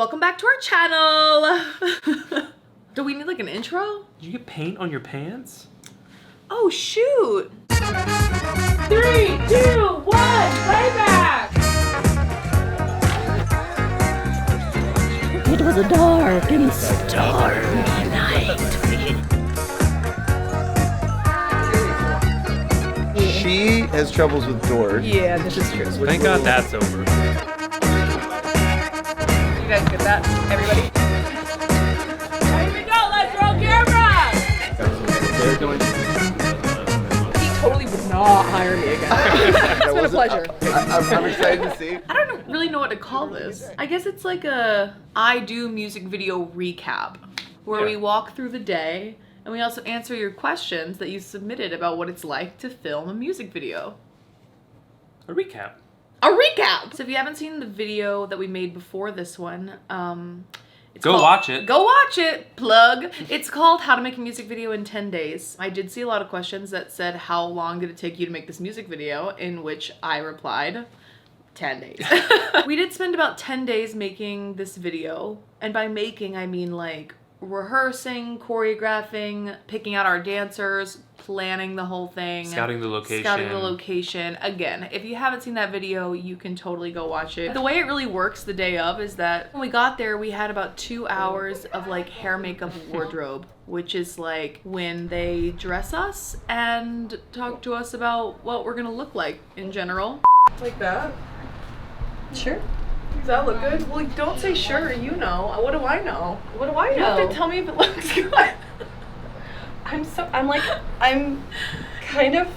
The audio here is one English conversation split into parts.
Welcome back to our channel. Do we need like an intro? Did you get paint on your pants? Oh shoot. 3, 2, 1, playback! It was a dark and stormy night. She has troubles with doors. Yeah, this is true. Thank God that's over. You guys get that? Everybody? Here we go, let's roll camera! He totally would not hire me again. It's been a pleasure. I'm excited to see. I don't really know what to call this. I guess it's like a I do music video recap where we walk through the day and we also answer your questions that you submitted about what it's like to film a music video. A recap. A recap! So if you haven't seen the video that we made before this one, Go watch it. Go watch it! Plug! It's called How to Make a Music Video in 10 Days. I did see a lot of questions that said, how long did it take you to make this music video? In which I replied, 10 days. We did spend about 10 days making this video. And by making, I mean like rehearsing, choreographing, picking out our dancers, planning the whole thing. Scouting the location. Again, if you haven't seen that video, you can totally go watch it. The way it really works the day of is that when we got there, we had about 2 hours of like hair, makeup, wardrobe, which is like when they dress us and talk to us about what we're gonna look like in general. Like that? Sure. Does that look good? Well, don't say sure, you know. What do I know? What do I know? You have to tell me if it looks good. I'm kind of.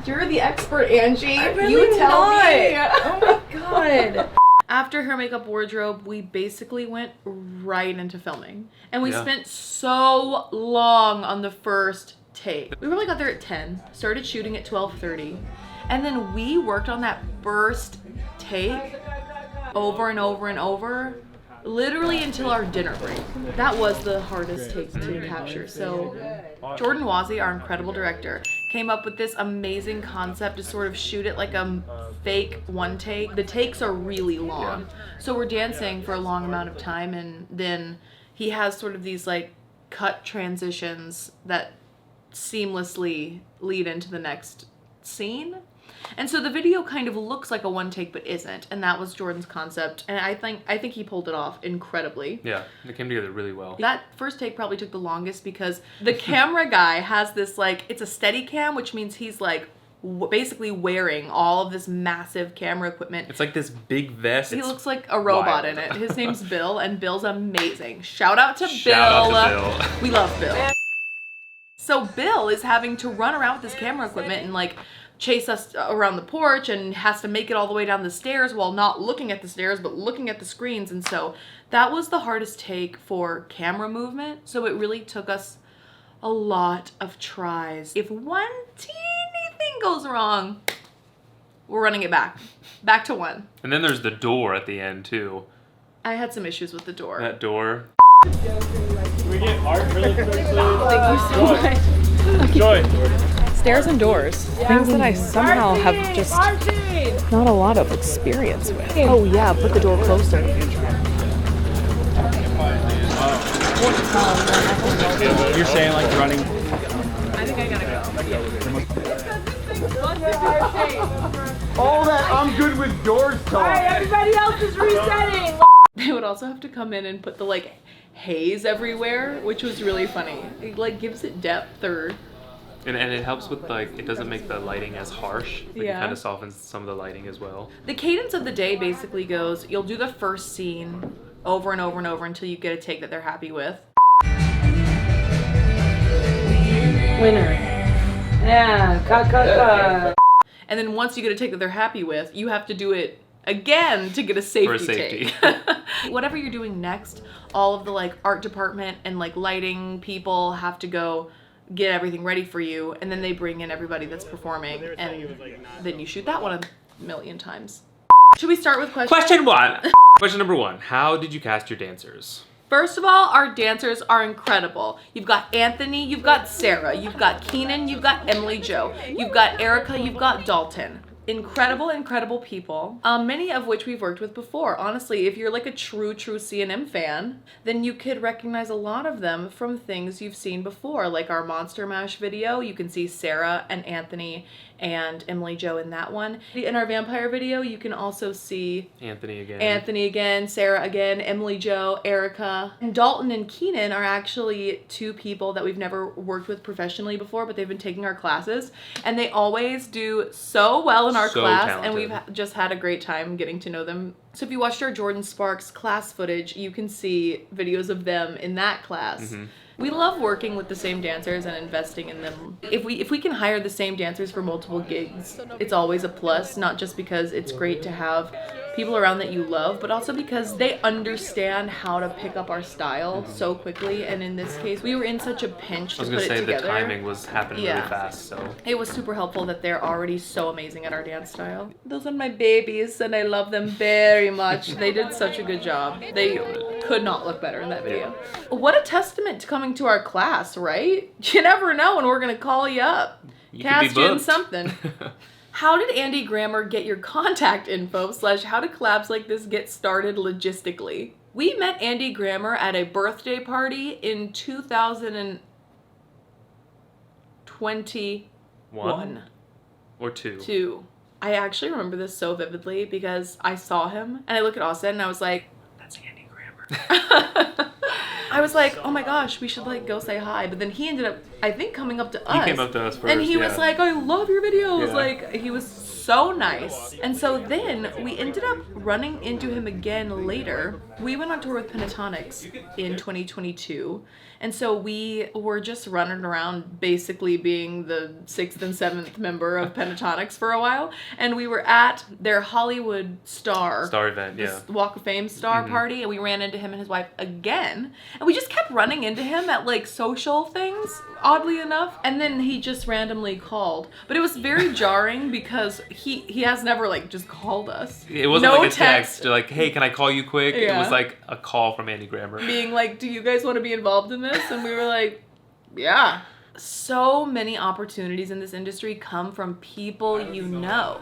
You're the expert, Angie. really you tell not. me. Oh my god. After her makeup wardrobe, we basically went right into filming. And we Yeah. spent so long on the first take. We really got there at 10, started shooting at 12:30, and then we worked on that first take over and over and over, literally until our dinner break. That was the hardest take to capture. So Jordan Wazzy, our incredible director, came up with this amazing concept to sort of shoot it like a fake one take. The takes are really long. So we're dancing for a long amount of time, and then he has sort of these like cut transitions that seamlessly lead into the next scene. And so the video kind of looks like a one take but isn't, and that was Jordan's concept, and I think he pulled it off incredibly. Yeah, it came together really well. That first take probably took the longest because the camera guy has this like, it's a steady cam, which means he's like basically wearing all of this massive camera equipment. It's like this big vest. He looks like a robot in it. His name's Bill, and Bill's amazing. Shout out to Bill. Shout out to Bill. We love Bill. So Bill is having to run around with his camera equipment and like chase us around the porch and has to make it all the way down the stairs while not looking at the stairs but looking at the screens. And so that was the hardest take for camera movement. So it really took us a lot of tries. If one teeny thing goes wrong, we're running it back to 1. And then there's the door at the end too. I had some issues with the door. That door. Can we get art really quickly? Thank you so much. Joy. Stairs and doors. Things that I somehow have just not a lot of experience with. Oh yeah, put the door closer. You're saying like running. I think I gotta go. All that I'm good with doors talk. Everybody else is resetting! They would also have to come in and put the like haze everywhere, which was really funny. It like gives it depth or... And it helps with like, it doesn't make the lighting as harsh. Like, Yeah. It kind of softens some of the lighting as well. The cadence of the day basically goes, you'll do the first scene over and over and over until you get a take that they're happy with. Winner. Yeah, cut. And then once you get a take that they're happy with, you have to do it again to get a safety, For a safety. take. Whatever you're doing next, all of the like art department and like lighting people have to go get everything ready for you, and then they bring in everybody that's performing, and then you shoot that one a million times. Should we start with Question 1. Question number 1. How did you cast your dancers? First of all, our dancers are incredible. You've got Anthony, you've got Sarah, you've got Keenan, you've got Emily Jo, you've got Erica, you've got Dalton. incredible people, many of which we've worked with before. Honestly, if you're like a true C&M fan, then you could recognize a lot of them from things you've seen before, like our Monster Mash video. You can see Sarah and Anthony and Emily Jo in that one. In our vampire video, you can also see Anthony again, Sarah again, Emily Jo, Erica. And Dalton and Keenan are actually two people that we've never worked with professionally before, but they've been taking our classes, and they always do so well in our So class, talented. and we've just had a great time getting to know them. So if you watched our Jordan Sparks class footage, you can see videos of them in that class. We love working with the same dancers and investing in them. If we can hire the same dancers for multiple gigs, it's always a plus, not just because it's great to have people around that you love, but also because they understand how to pick up our style so quickly. And in this case, we were in such a pinch to I was put gonna it say together. the timing was happening really fast, so It was super helpful that they're already so amazing at our dance style. Those are my babies, and I love them very much. They did such a good job. They could not look better in that video. What a testament to coming to our class, right? You never know when we're gonna call you up. You could be Cast you in booked. something. How did Andy Grammer get your contact info / how do collabs like this get started logistically? We met Andy Grammer at a birthday party in 2021. or two. 2. I actually remember this so vividly because I saw him and I look at Austin and I was like, that's Andy Grammer. I was like, oh my gosh, we should like go say hi. But then he ended up, I think, coming up to us. He came up to us first, And he was like, I love your videos. Yeah. Like, he was so nice. And so then we ended up running into him again later. We went on tour with Pentatonics in 2022. And so we were just running around basically being the 6th and 7th member of Pentatonics for a while. And we were at their Hollywood Star event, this Walk of Fame star party, and we ran into him and his wife again. And we just kept running into him at like social things, oddly enough. And then he just randomly called. But it was very jarring because he has never like just called us. It wasn't No like a text or like, hey, can I call you quick? It Yeah. was like a call from Andy Grammer. Being like, do you guys want to be involved in this? And we were like, yeah. So many opportunities in this industry come from people you know.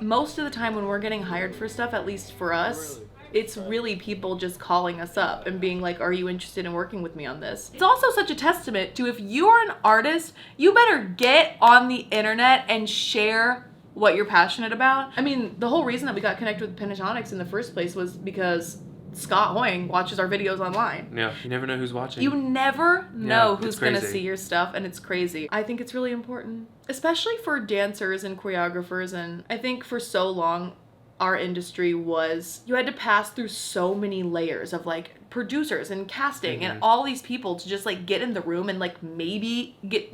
Most of the time when we're getting hired for stuff, at least for us, it's really people just calling us up and being like, are you interested in working with me on this? It's also such a testament to if you are an artist, you better get on the internet and share what you're passionate about. I mean, the whole reason that we got connected with Pentatonics in the first place was because Scott Hoying watches our videos online. Yeah, you never know who's watching. You never know it's who's gonna crazy. see your stuff, and it's crazy. I think it's really important, especially for dancers and choreographers. And I think for so long, our industry was, you had to pass through so many layers of like producers and casting and all these people to just like get in the room and like maybe get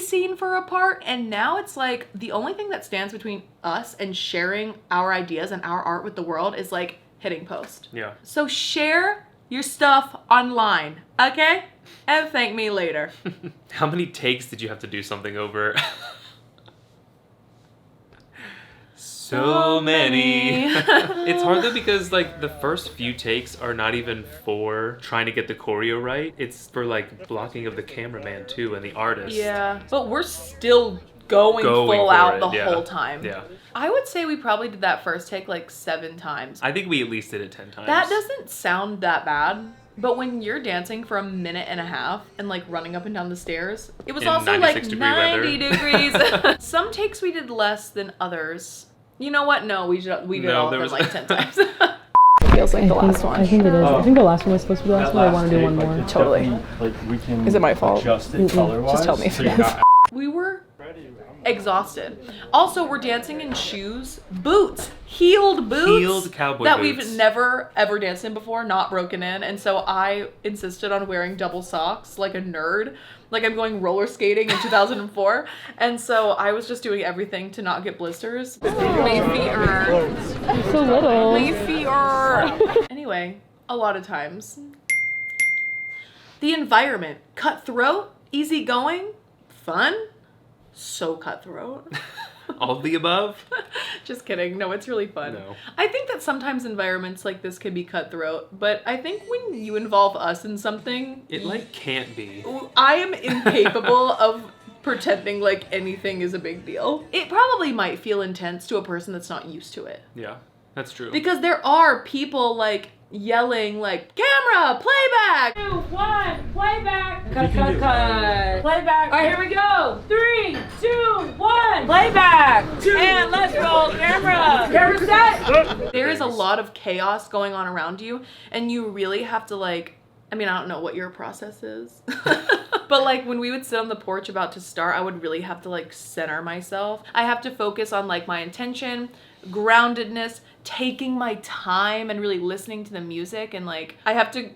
seen for a part. And now it's like the only thing that stands between us and sharing our ideas and our art with the world is like hitting post. Yeah. So share your stuff online, okay? And thank me later. How many takes did you have to do something over? So many. It's hard though because like the first few takes are not even for trying to get the choreo right. It's for like blocking of the cameraman too and the artist. Yeah, but we're still going full for out it, the yeah. whole time. Yeah. I would say we probably did that first take like 7 times. I think we at least did it 10 times. That doesn't sound that bad. But when you're dancing for a minute and a half and like running up and down the stairs, it was In also like 96 degree 90 weather. degrees. Some takes we did less than others. You know what? No, we did No, all of there them was- like 10 times. Feels like the last one. I think it is. I think the last one was supposed to be the last one. I want to do one more. Totally. Like we can Is it my fault? adjust it color-wise. Just tell me if so it you're is. not We were exhausted. Also, we're dancing in shoes, boots, heeled boots. Heeled cowboy that boots. we've never ever danced in before, not broken in. And so I insisted on wearing double socks like a nerd. Like I'm going roller skating in 2004. And so I was just doing everything to not get blisters. My feet are... So little. My feet are... Anyway, a lot of times. The environment. Cutthroat, easygoing, fun, so cutthroat. All of the above? Just kidding. No, it's really fun. No. I think that sometimes environments like this can be cutthroat, but I think when you involve us in something, It like can't be. I am incapable of pretending like anything is a big deal. It probably might feel intense to a person that's not used to it. Yeah, that's true. Because there are people like yelling like, camera, playback! 2, 1, playback. Cut. Playback. All right, here we go. 3, 2, 1, playback. And let's roll camera. Camera set. There is a lot of chaos going on around you, and you really have to like, I mean, I don't know what your process is. But like when we would sit on the porch about to start, I would really have to like center myself. I have to focus on like my intention, groundedness, taking my time and really listening to the music. And like, I have to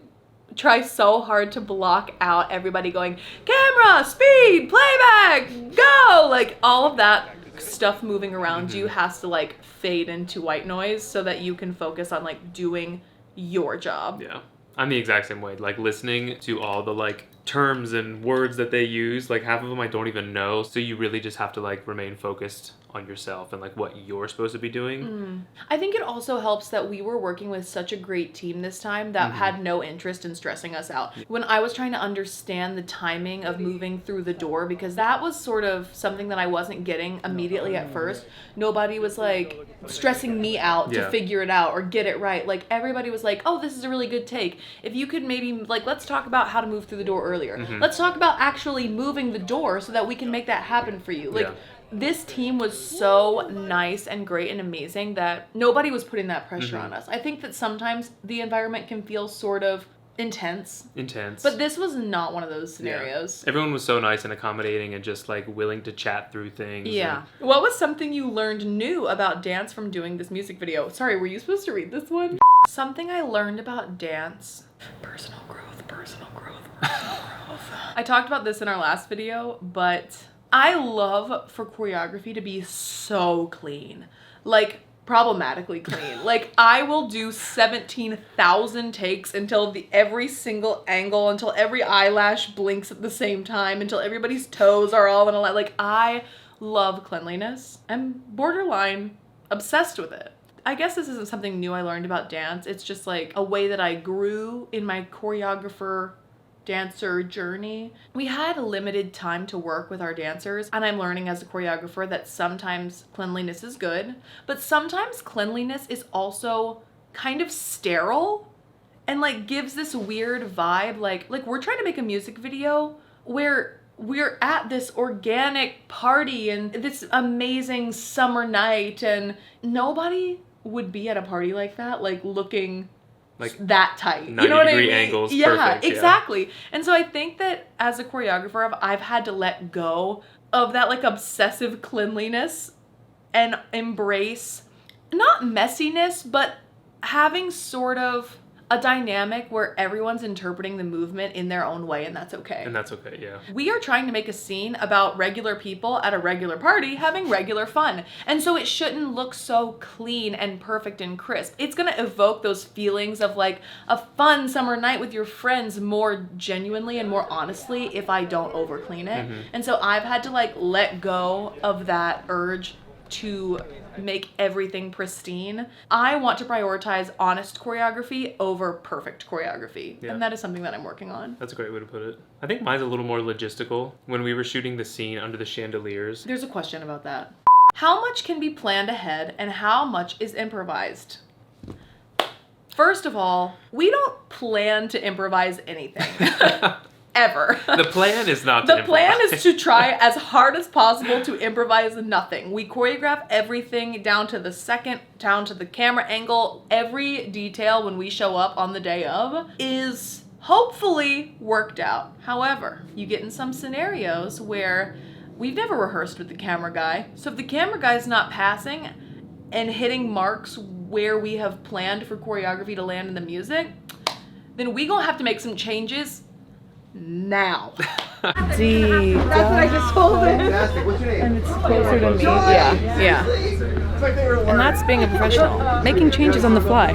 try so hard to block out everybody going, camera, speed, playback, go. Like all of that stuff moving around you has to like fade into white noise so that you can focus on like doing your job. Yeah. I'm the exact same way. Like listening to all the like terms and words that they use, like half of them I don't even know. So you really just have to like remain focused on yourself and like what you're supposed to be doing. I think it also helps that we were working with such a great team this time that had no interest in stressing us out. When I was trying to understand the timing of moving through the door, because that was sort of something that I wasn't getting immediately at first. Nobody was like stressing me out to figure it out or get it right. Like everybody was like, oh, this is a really good take. If you could maybe like, let's talk about how to move through the door earlier. Let's talk about actually moving the door so that we can make that happen for you. Like this team was so nice and great and amazing that nobody was putting that pressure on us. I think that sometimes the environment can feel sort of intense. But this was not one of those scenarios. Yeah. Everyone was so nice and accommodating and just like willing to chat through things. Yeah. What was something you learned new about dance from doing this music video? Sorry, were you supposed to read this one? Something I learned about dance. Personal growth, personal growth, personal growth. I talked about this in our last video, but I love for choreography to be so clean. Like, problematically clean. Like, I will do 17,000 takes until every single angle, until every eyelash blinks at the same time, until everybody's toes are all in a line. Like, I love cleanliness. I'm borderline obsessed with it. I guess this isn't something new I learned about dance. It's just like a way that I grew in my choreographer dancer journey. We had limited time to work with our dancers, and I'm learning as a choreographer that sometimes cleanliness is good, but sometimes cleanliness is also kind of sterile and like gives this weird vibe. Like we're trying to make a music video where we're at this organic party and this amazing summer night, and nobody would be at a party like that, like looking like that tight. You know what I mean? Angles. Yeah, Perfect, exactly. And so I think that as a choreographer, I've had to let go of that like obsessive cleanliness and embrace not messiness, but having sort of a dynamic where everyone's interpreting the movement in their own way, and that's okay. And that's okay, yeah. We are trying to make a scene about regular people at a regular party having regular fun. And so it shouldn't look so clean and perfect and crisp. It's gonna evoke those feelings of like a fun summer night with your friends more genuinely and more honestly if I don't over clean it. And so I've had to like let go of that urge to make everything pristine. I want to prioritize honest choreography over perfect choreography. Yeah. And that is something that I'm working on. That's a great way to put it. I think mine's a little more logistical. When we were shooting the scene under the chandeliers. There's a question about that. How much can be planned ahead and how much is improvised? First of all, we don't plan to improvise anything. Ever. The plan is not to The plan is to try as hard as possible to improvise nothing. We choreograph everything down to the second, down to the camera angle. Every detail when we show up on the day of is hopefully worked out. However, you get in some scenarios where we've never rehearsed with the camera guy. So if the camera guy's not passing and hitting marks where we have planned for choreography to land in the music, then we gonna have to make some changes now. D. That's what I just told him. Fantastic. What's your name? And it's closer to me. Yeah, yeah. It's like they were And that's being a professional. Making changes on the fly.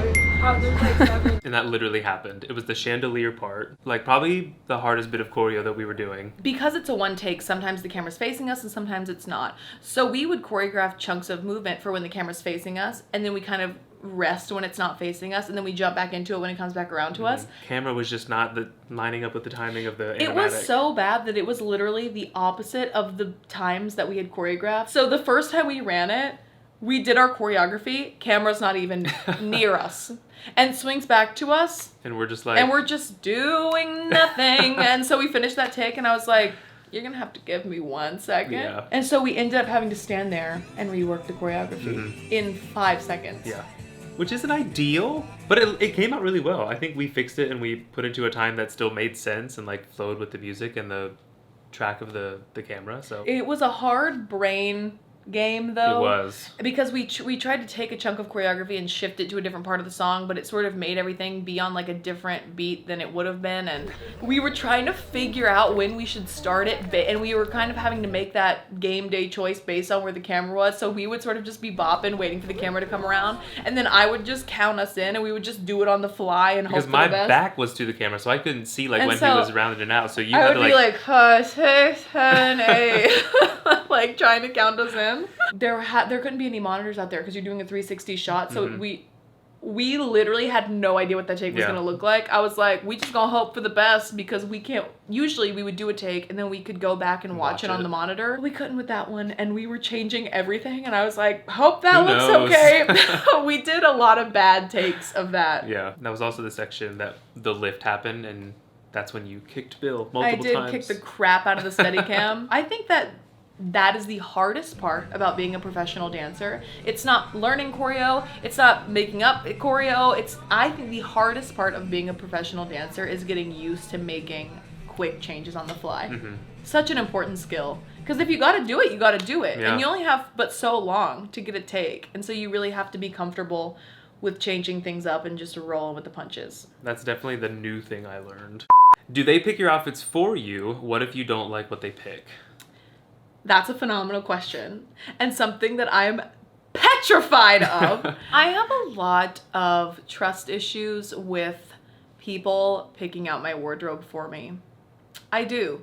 And that literally happened. It was the chandelier part. Like probably the hardest bit of choreo that we were doing. Because it's a one take, sometimes the camera's facing us and sometimes it's not. So we would choreograph chunks of movement for when the camera's facing us, and then we kind of rest when it's not facing us, and then we jump back into it when it comes back around to us. Camera was just not lining up with the timing of the animatic. It was so bad that it was literally the opposite of the times that we had choreographed. So the first time we ran it, we did our choreography, camera's not even near us, and swings back to us, and we're just like, and we're just doing nothing. And so we finished that take, and I was like, you're gonna have to give me 1 second. Yeah. And so we ended up having to stand there and rework the choreography in 5 seconds. yeah, which isn't ideal, but it came out really well. I think we fixed it and we put it to a time that still made sense and like flowed with the music and the track of the camera. So It was a hard brain game though. it was. Because we tried to take a chunk of choreography and shift it to a different part of the song, but it sort of made everything be on like a different beat than it would have been, and we were trying to figure out when we should start it, and we were kind of having to make that game day choice based on where the camera was. So we would sort of just be bopping, waiting for the camera to come around, and then I would just count us in, and we would just do it on the fly and Because hope my for the best. back was to the camera, so I couldn't see like And when so he was rounding it out. So you I had would to be like, 6, 10, 8, like trying to count us in. There couldn't be any monitors out there because you're doing a 360 shot. So we literally had no idea what that take was Yeah. gonna look like. I was like, we just gonna hope for the best because we can't. Usually we would do a take and then we could go back and watch it on the monitor. We couldn't with that one, and we were changing everything. And I was like, hope that Who looks knows? okay. We did a lot of bad takes of that. yeah, that was also the section that the lift happened, and that's when you kicked Bill multiple I did times. kick the crap out of the Steadicam. I think that is the hardest part about being a professional dancer. It's not learning choreo, it's not making up choreo. I think the hardest part of being a professional dancer is getting used to making quick changes on the fly. Such an important skill. Because if you gotta do it, you gotta do it. Yeah. And you only have but so long to get a take. And so you really have to be comfortable with changing things up and just rolling with the punches. That's definitely the new thing I learned. Do they pick your outfits for you? What if you don't like what they pick? That's a phenomenal question, and something that I'm petrified of. I have a lot of trust issues with people picking out my wardrobe for me. I do.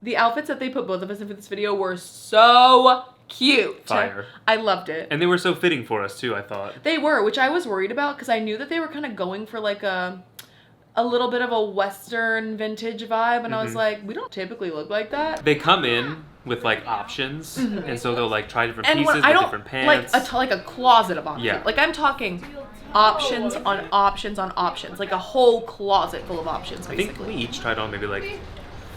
The outfits that they put both of us in for this video were so cute. Fire. I loved it. And they were so fitting for us too, I thought. They were, which I was worried about because I knew that they were kind of going for like a little bit of a Western vintage vibe, and I was like, we don't typically look like that. They come in with like options, and so they'll like try different pieces when with I don't different pants. like a closet of options. Yeah. Like I'm talking options on options on options, like a whole closet full of options. I Basically, think we each tried on maybe like,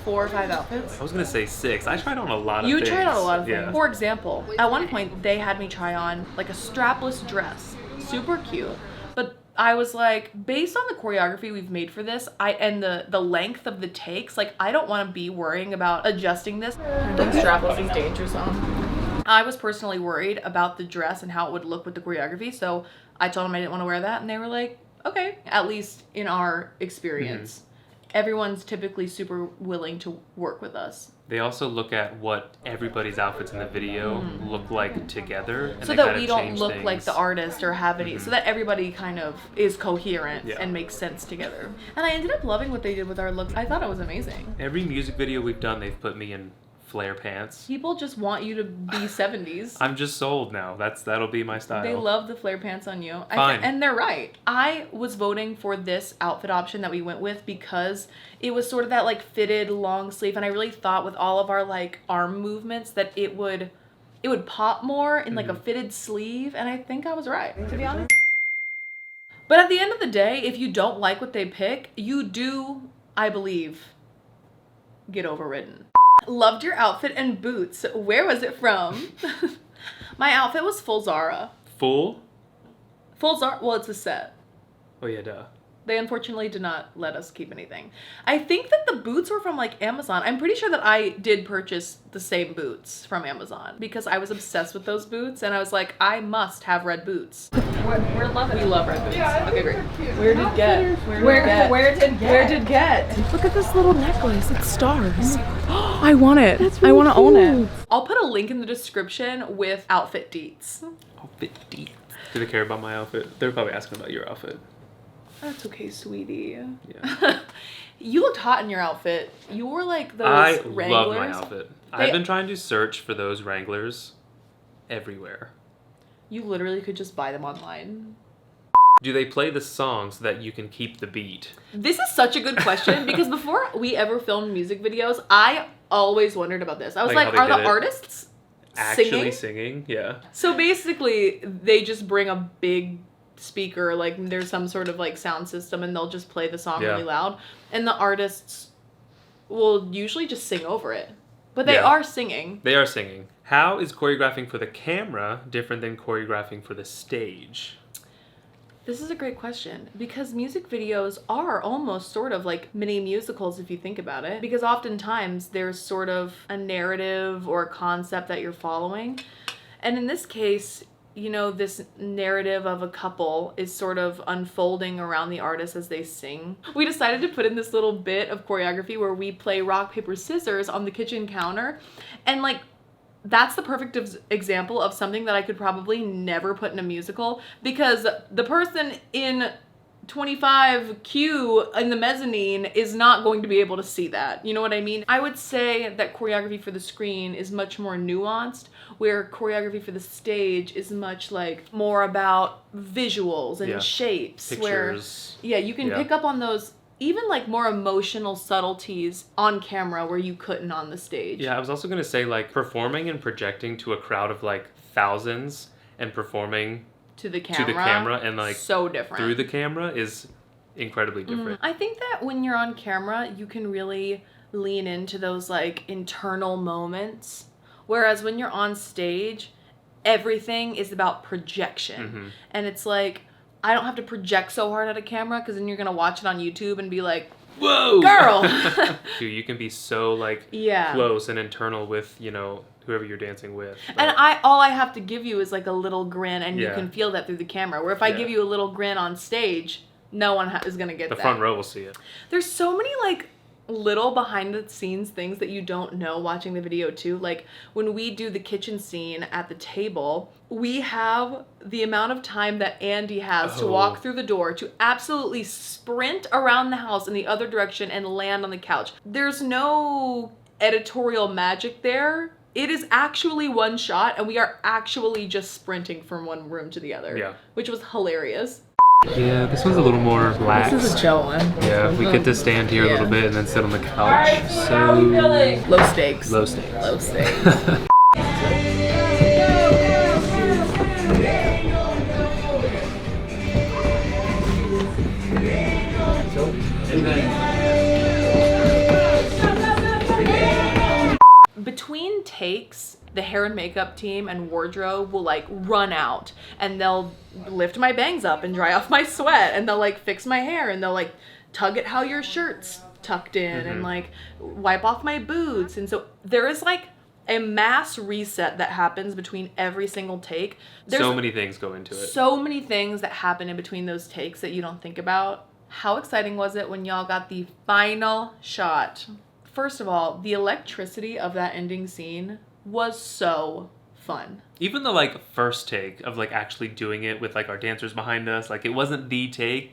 4 or 5 outfits. I was gonna say 6. I tried on a lot of You things. tried on a lot of things. Yeah. For example, at one point they had me try on like a strapless dress, super cute. But I was like, based on the choreography we've made for this, and the length of the takes, like I don't want to be worrying about adjusting this. The strapless is danger zone. I was personally worried about the dress and how it would look with the choreography, so I told them I didn't want to wear that, and they were like, okay. At least in our experience, everyone's typically super willing to work with us. They also look at what everybody's outfits in the video look like together, and So they that kind we of don't change look things. like the artist or have any, so that everybody kind of is coherent Yeah. and makes sense together. And I ended up loving what they did with our looks. I thought it was amazing. Every music video we've done, they've put me in flare pants. People just want you to be 70s. I'm just sold now. That'll be my style. They love the flare pants on you. Fine. And they're right. I was voting for this outfit option that we went with because it was sort of that like fitted long sleeve, and I really thought with all of our like arm movements that it would pop more in like a fitted sleeve, and I think I was right, to be honest. But at the end of the day, if you don't like what they pick, you do, I believe, get overridden. Loved your outfit and boots. Where was it from? My outfit was full Zara. Full? Full Zara, well, it's a set. Oh yeah, duh. They unfortunately did not let us keep anything. I think that the boots were from like Amazon. I'm pretty sure that I did purchase the same boots from Amazon because I was obsessed with those boots, and I was like, I must have red boots. We're loving We it. love red boots. Okay, great. Where did get? Where did get? Look at this little necklace. It's stars. I want it. I want to own it. I'll put a link in the description with outfit deets. Outfit deep. Do they care about my outfit? They're probably asking about your outfit. That's okay, sweetie. Yeah. You looked hot in your outfit. You were like those I Wranglers. love my outfit. They- I've been trying to search for those Wranglers everywhere? You literally could just buy them online. Do they play the song so that you can keep the beat? This is such a good question because before we ever filmed music videos, I always wondered about this. I was Like like, how are they the did it? artists Actually singing? singing? Yeah. So basically, they just bring a big speaker, like there's some sort of like sound system, and they'll just play the song Yeah. really loud. And the artists will usually just sing over it. But they Yeah. are singing. They are singing. How is choreographing for the camera different than choreographing for the stage? This is a great question because music videos are almost sort of like mini musicals if you think about it. Because oftentimes there's sort of a narrative or a concept that you're following. And in this case, you know, this narrative of a couple is sort of unfolding around the artist as they sing. We decided to put in this little bit of choreography where we play rock, paper, scissors on the kitchen counter. And like, that's the perfect example of something that I could probably never put in a musical because the person in 25Q in the mezzanine is not going to be able to see that. You know what I mean? I would say that choreography for the screen is much more nuanced, where choreography for the stage is much like more about visuals and Yeah. shapes. Pictures. Where, yeah, you can Yeah. pick up on those even like more emotional subtleties on camera where you couldn't on the stage. Yeah, I was also going to say, like, performing and projecting to a crowd of, like, thousands and performing To the camera. and, like, so different. through the camera is incredibly different. I think that when you're on camera, you can really lean into those like internal moments. Whereas when you're on stage, everything is about projection. And it's like, I don't have to project so hard at a camera because then you're going to watch it on YouTube and be like, Whoa! girl! Dude, you can be so, like, Yeah. close and internal with, you know, whoever you're dancing with. And all I have to give you is like a little grin and you Yeah. can feel that through the camera. Where if I Yeah. give you a little grin on stage, no one is going to get the that. front row will see it. There's so many like little behind the scenes things that you don't know watching the video too. Like when we do the kitchen scene at the table, we have the amount of time that Andy has to walk through the door to absolutely sprint around the house in the other direction and land on the couch. There's no editorial magic there. It is actually one shot and we are actually just sprinting from one room to the other. Yeah. Which was hilarious. Yeah, this one's a little more relaxed. This is a chill one. Yeah, we get to stand here a little bit and then sit on the couch. How are we feeling? Low stakes. Low stakes. Low stakes. Between takes, the hair and makeup team and wardrobe will like run out and they'll lift my bangs up and dry off my sweat and they'll like fix my hair and they'll like tug at how your shirt's tucked in and like wipe off my boots. And so there is like a mass reset that happens between every single take. There's So many things go into it. so many things that happen in between those takes that you don't think about. How exciting was it when y'all got the final shot? First of all, the electricity of that ending scene was so fun. Even the, like, first take of, like, actually doing it with, like, our dancers behind us, like, it wasn't the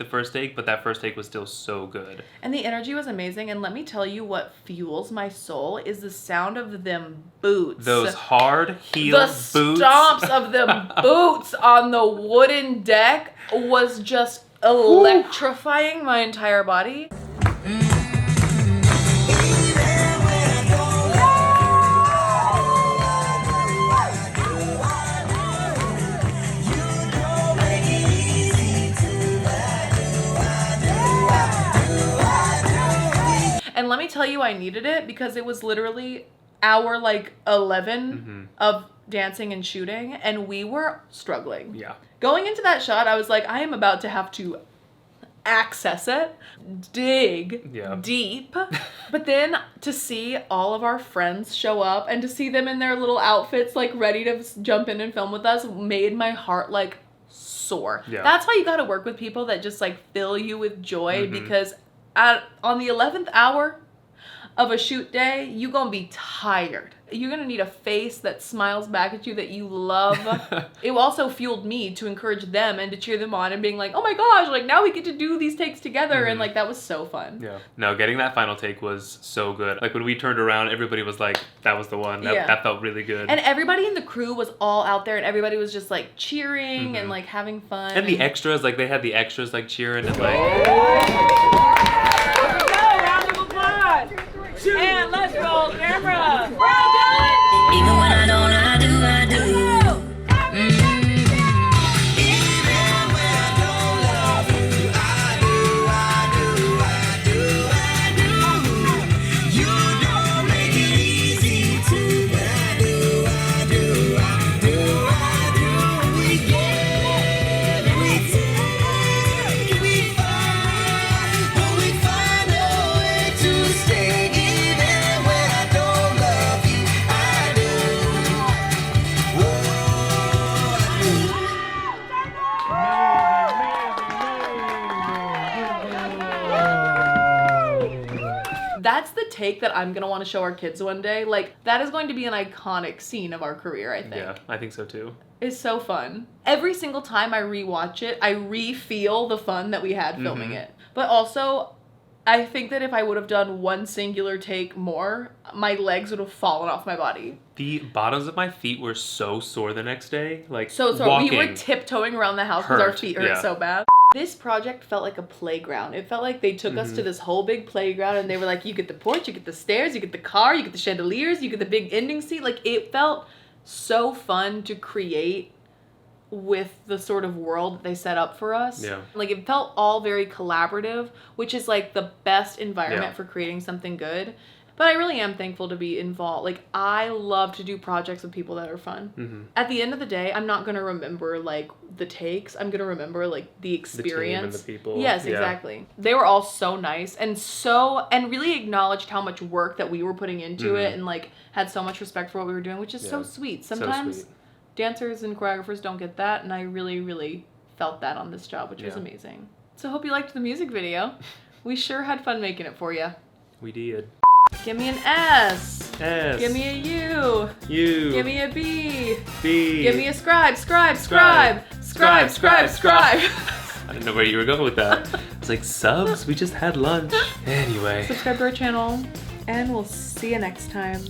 first take, but that first take was still so good. And the energy was amazing. And let me tell you what fuels my soul is the sound of them boots. Those hard heel the boots. stomps of them boots on the wooden deck was just electrifying my entire body. And let me tell you, I needed it because it was literally hour like 11 of dancing and shooting, and we were struggling. Yeah. Going into that shot, I was like, I am about to have to access it, dig deep. But then to see all of our friends show up and to see them in their little outfits, like ready to jump in and film with us, made my heart like soar. Yeah. That's why you got to work with people that just like fill you with joy because on the 11th hour, of a shoot day, you gonna be tired. You're gonna need a face that smiles back at you that you love. It also fueled me to encourage them and to cheer them on and being like, oh my gosh, like now we get to do these takes together. And like, that was so fun. Yeah. No, getting that final take was so good. Like when we turned around, everybody was like, that was the one. That, Yeah. that felt really good. And everybody in the crew was all out there and everybody was just like cheering and like having fun. And the extras, like they had the extras like cheering and like. Round of applause. And let's roll camera. Even when I don't, I do, I do. Even when I don't love you, I do. You don't make it easy to, but I do. We give and we take and we find, but we find a way to stay. Even when I don't love you, I do. That's the take that I'm gonna want to show our kids one day. Like, that is going to be an iconic scene of our career, I think. Yeah, I think so too. It's so fun. Every single time I rewatch it, I re-feel the fun that we had filming it. But also, I think that if I would have done one singular take more, my legs would have fallen off my body. The bottoms of my feet were so sore the next day. Like So walking. we were tiptoeing around the house because our Hurt, feet hurt yeah. so bad. This project felt like a playground. It felt like they took us to this whole big playground and they were like, you get the porch, you get the stairs, you get the car, you get the chandeliers, you get the big ending seat. Like, it felt so fun to create with the sort of world that they set up for us. Yeah. Like, it felt all very collaborative, which is like the best environment Yeah. for creating something good. But I really am thankful to be involved. Like, I love to do projects with people that are fun. At the end of the day, I'm not going to remember, like, the takes. I'm going to remember, like, the experience. and the people. Yes, Yeah. exactly. They were all so nice and really acknowledged how much work that we were putting into it and, like, had so much respect for what we were doing, which is so Yeah. sweet. So Sometimes sweet. dancers and choreographers don't get that, and I really, really felt that on this job, which was Yeah. amazing. So hope you liked the music video. We sure had fun making it for you. We did. Give me an S. S. Give me a U. U. Give me a B. B. Give me a scribe. Scribe. Scribe. I didn't know where you were going with that. It's like, subs? We just had lunch. Anyway. Subscribe to our channel, and we'll see you next time.